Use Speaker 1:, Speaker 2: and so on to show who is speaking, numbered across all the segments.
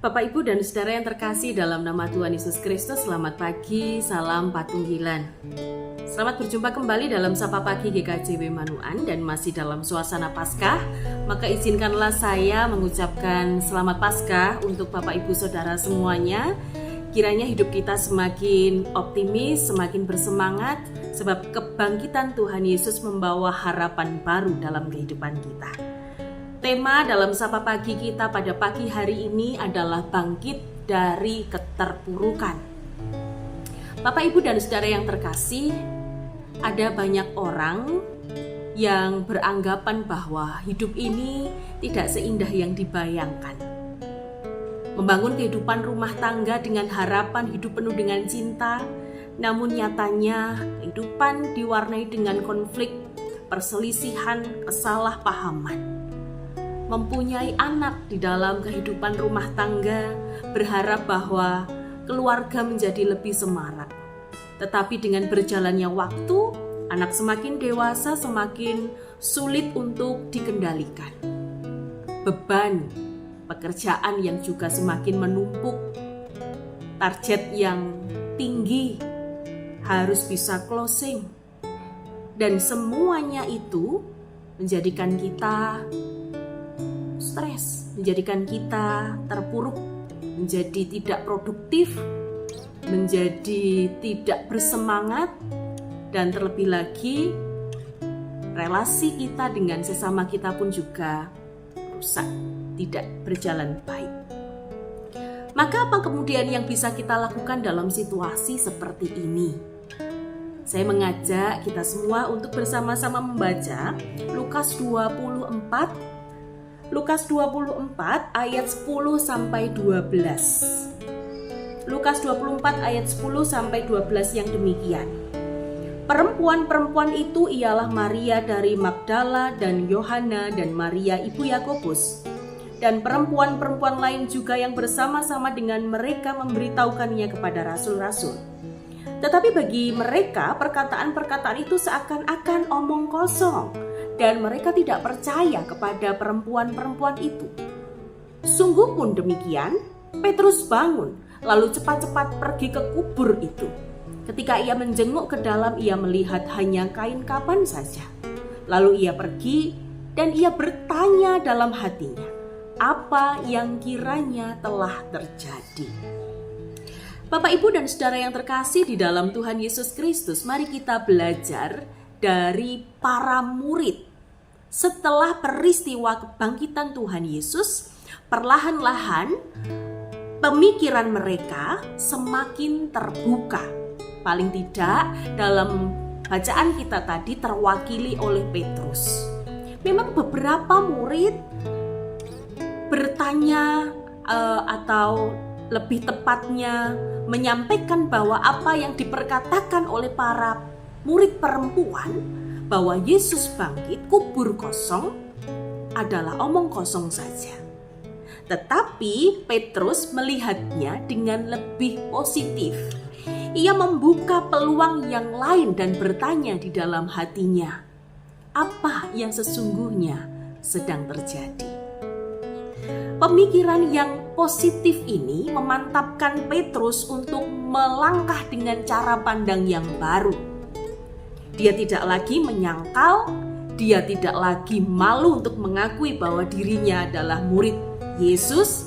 Speaker 1: Bapak, Ibu, dan saudara yang terkasih dalam nama Tuhan Yesus Kristus, selamat pagi, salam Patunggilan. Selamat berjumpa kembali dalam Sapa Pagi GKJW Manuan dan masih dalam suasana Paskah. Maka izinkanlah saya mengucapkan selamat Paskah untuk Bapak, Ibu, Saudara semuanya. Kiranya hidup kita semakin optimis, semakin bersemangat, sebab kebangkitan Tuhan Yesus membawa harapan baru dalam kehidupan kita. Tema dalam Sapa Pagi kita pada pagi hari ini adalah bangkit dari keterpurukan. Bapak, Ibu, dan saudara yang terkasih, ada banyak orang yang beranggapan bahwa hidup ini tidak seindah yang dibayangkan. Membangun kehidupan rumah tangga dengan harapan hidup penuh dengan cinta, namun nyatanya kehidupan diwarnai dengan konflik, perselisihan, kesalahpahaman. Mempunyai anak di dalam kehidupan rumah tangga, berharap bahwa keluarga menjadi lebih semarak. Tetapi dengan berjalannya waktu, anak semakin dewasa, semakin sulit untuk dikendalikan. Beban pekerjaan yang juga semakin menumpuk, target yang tinggi, harus bisa closing. Dan semuanya itu menjadikan kita stres, menjadikan kita terpuruk, menjadi tidak produktif, menjadi tidak bersemangat, dan terlebih lagi relasi kita dengan sesama kita pun juga rusak, tidak berjalan baik. Maka apa kemudian yang bisa kita lakukan dalam situasi seperti ini? Saya mengajak kita semua untuk bersama-sama membaca Lukas 24 ayat 10 sampai 12. Lukas 24 ayat 10 sampai 12 yang demikian. Perempuan-perempuan itu ialah Maria dari Magdala dan Yohana dan Maria ibu Yakobus, dan perempuan-perempuan lain juga yang bersama-sama dengan mereka memberitahukannya kepada rasul-rasul. Tetapi bagi mereka perkataan-perkataan itu seakan-akan omong kosong, dan mereka tidak percaya kepada perempuan-perempuan itu. Sungguh pun demikian, Petrus bangun, lalu cepat-cepat pergi ke kubur itu. Ketika ia menjenguk ke dalam, ia melihat hanya kain kafan saja. Lalu ia pergi dan ia bertanya dalam hatinya, apa yang kiranya telah terjadi. Bapak, Ibu, dan saudara yang terkasih di dalam Tuhan Yesus Kristus, mari kita belajar dari para murid. Setelah peristiwa kebangkitan Tuhan Yesus, perlahan-lahan pemikiran mereka semakin terbuka. Paling tidak dalam bacaan kita tadi terwakili oleh Petrus. Memang beberapa murid bertanya atau lebih tepatnya menyampaikan bahwa apa yang diperkatakan oleh para murid perempuan bahwa Yesus bangkit, kubur kosong, adalah omong kosong saja. Tetapi Petrus melihatnya dengan lebih positif. Ia membuka peluang yang lain dan bertanya di dalam hatinya, apa yang sesungguhnya sedang terjadi? Pemikiran yang positif ini memantapkan Petrus untuk melangkah dengan cara pandang yang baru. Dia tidak lagi menyangkal, dia tidak lagi malu untuk mengakui bahwa dirinya adalah murid Yesus.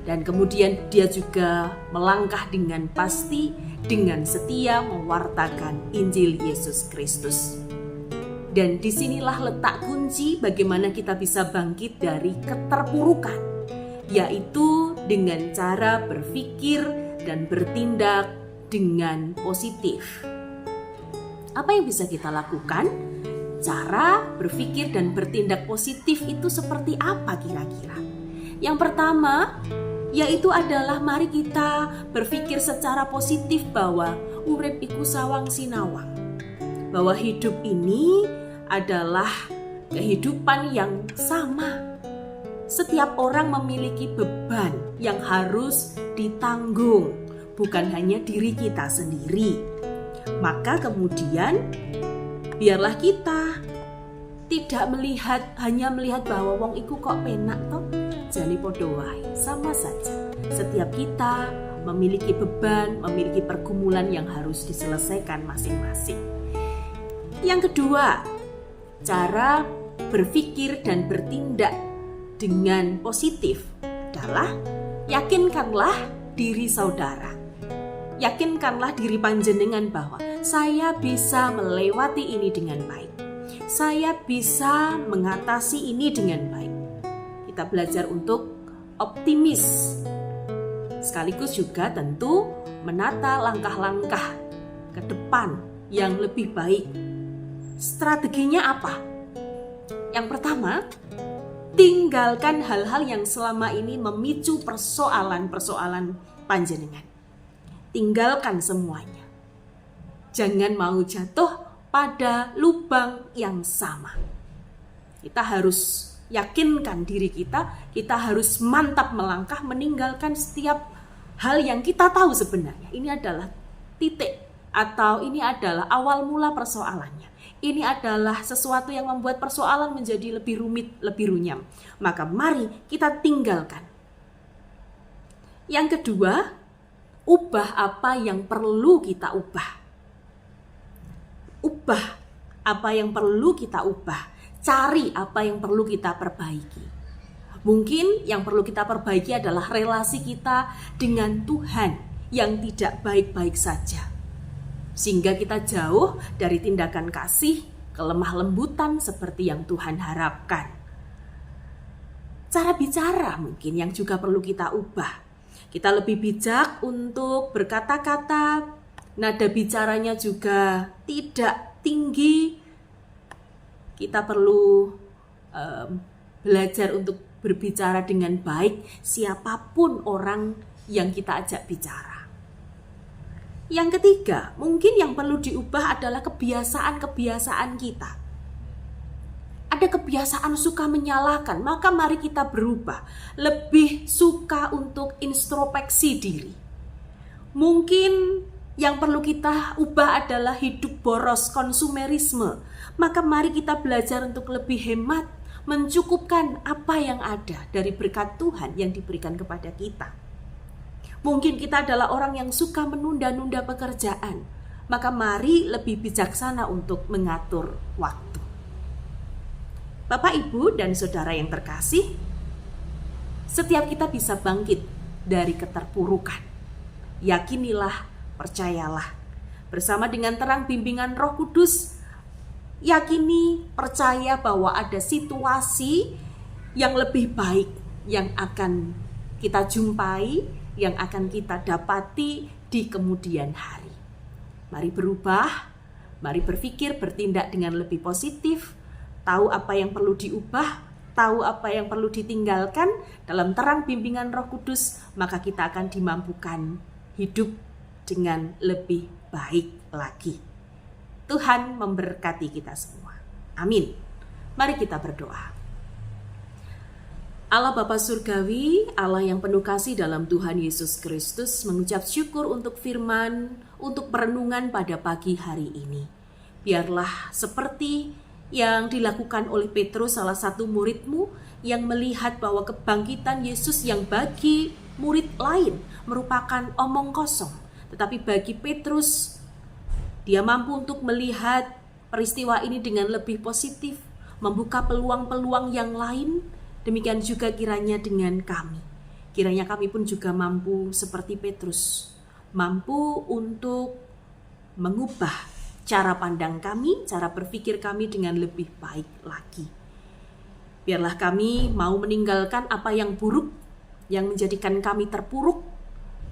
Speaker 1: Dan kemudian dia juga melangkah dengan pasti, dengan setia mewartakan Injil Yesus Kristus. Dan disinilah letak kunci bagaimana kita bisa bangkit dari keterpurukan, yaitu dengan cara berpikir dan bertindak dengan positif. Apa yang bisa kita lakukan? Cara berpikir dan bertindak positif itu seperti apa kira-kira? Yang pertama, yaitu adalah mari kita berpikir secara positif bahwa urip iku sawang sinawang. Bahwa hidup ini adalah kehidupan yang sama. Setiap orang memiliki beban yang harus ditanggung, bukan hanya diri kita sendiri. Maka kemudian biarlah kita tidak hanya melihat bahwa wong iku kok penak toh, jani podo wae, sama saja. Setiap kita memiliki beban, memiliki pergumulan yang harus diselesaikan masing-masing. Yang kedua, cara berpikir dan bertindak dengan positif adalah yakinkanlah diri saudara. Yakinkanlah diri panjenengan bahwa saya bisa melewati ini dengan baik. Saya bisa mengatasi ini dengan baik. Kita belajar untuk optimis. Sekaligus juga tentu menata langkah-langkah ke depan yang lebih baik. Strateginya apa? Yang pertama, tinggalkan hal-hal yang selama ini memicu persoalan-persoalan panjenengan. Tinggalkan semuanya. Jangan mau jatuh pada lubang yang sama. Kita harus yakinkan diri kita harus mantap melangkah meninggalkan setiap hal yang kita tahu sebenarnya. Ini adalah titik atau ini adalah awal mula persoalannya. Ini adalah sesuatu yang membuat persoalan menjadi lebih rumit, lebih runyam. Maka mari kita tinggalkan. Yang kedua, ubah apa yang perlu kita ubah. Ubah apa yang perlu kita ubah. Cari apa yang perlu kita perbaiki. Mungkin yang perlu kita perbaiki adalah relasi kita dengan Tuhan yang tidak baik-baik saja. Sehingga kita jauh dari tindakan kasih, kelemah lembutan seperti yang Tuhan harapkan. Cara bicara mungkin yang juga perlu kita ubah. Kita lebih bijak untuk berkata-kata, nada bicaranya juga tidak tinggi. Kita perlu belajar untuk berbicara dengan baik siapapun orang yang kita ajak bicara. Yang ketiga, mungkin yang perlu diubah adalah kebiasaan-kebiasaan kita. Ada kebiasaan suka menyalahkan, maka mari kita berubah. Lebih suka untuk introspeksi diri. Mungkin yang perlu kita ubah adalah hidup boros, konsumerisme. Maka mari kita belajar untuk lebih hemat, mencukupkan apa yang ada dari berkat Tuhan yang diberikan kepada kita. Mungkin kita adalah orang yang suka menunda-nunda pekerjaan. Maka mari lebih bijaksana untuk mengatur waktu. Bapak, Ibu, dan Saudara yang terkasih, setiap kita bisa bangkit dari keterpurukan. Yakinilah, percayalah. Bersama dengan terang bimbingan Roh Kudus, yakini, percaya bahwa ada situasi yang lebih baik yang akan kita jumpai, yang akan kita dapati di kemudian hari. Mari berubah, mari berpikir, bertindak dengan lebih positif, tahu apa yang perlu diubah, tahu apa yang perlu ditinggalkan dalam terang bimbingan Roh Kudus, maka kita akan dimampukan hidup dengan lebih baik lagi. Tuhan memberkati kita semua. Amin. Mari kita berdoa. Allah Bapa Surgawi, Allah yang penuh kasih dalam Tuhan Yesus Kristus, mengucap syukur untuk firman, untuk perenungan pada pagi hari ini. Biarlah seperti yang dilakukan oleh Petrus, salah satu murid-Mu, yang melihat bahwa kebangkitan Yesus yang bagi murid lain merupakan omong kosong. Tetapi bagi Petrus, dia mampu untuk melihat peristiwa ini dengan lebih positif, membuka peluang-peluang yang lain. Demikian juga kiranya dengan kami. Kiranya kami pun juga mampu seperti Petrus, mampu untuk mengubah cara pandang kami, cara berpikir kami dengan lebih baik lagi. Biarlah kami mau meninggalkan apa yang buruk, yang menjadikan kami terpuruk,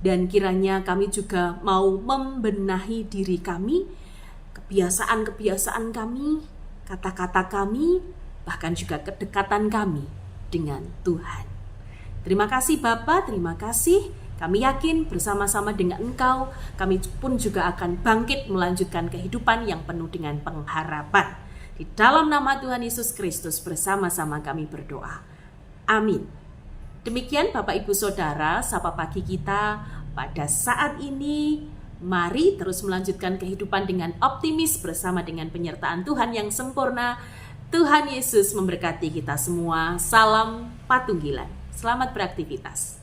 Speaker 1: dan kiranya kami juga mau membenahi diri kami, kebiasaan-kebiasaan kami, kata-kata kami, bahkan juga kedekatan kami dengan Tuhan. Terima kasih Bapa, terima kasih. Kami yakin bersama-sama dengan Engkau, kami pun juga akan bangkit melanjutkan kehidupan yang penuh dengan pengharapan. Di dalam nama Tuhan Yesus Kristus bersama-sama kami berdoa. Amin. Demikian Bapak Ibu Saudara, sapa pagi kita pada saat ini. Mari terus melanjutkan kehidupan dengan optimis bersama dengan penyertaan Tuhan yang sempurna. Tuhan Yesus memberkati kita semua. Salam Patunggilan. Selamat beraktivitas.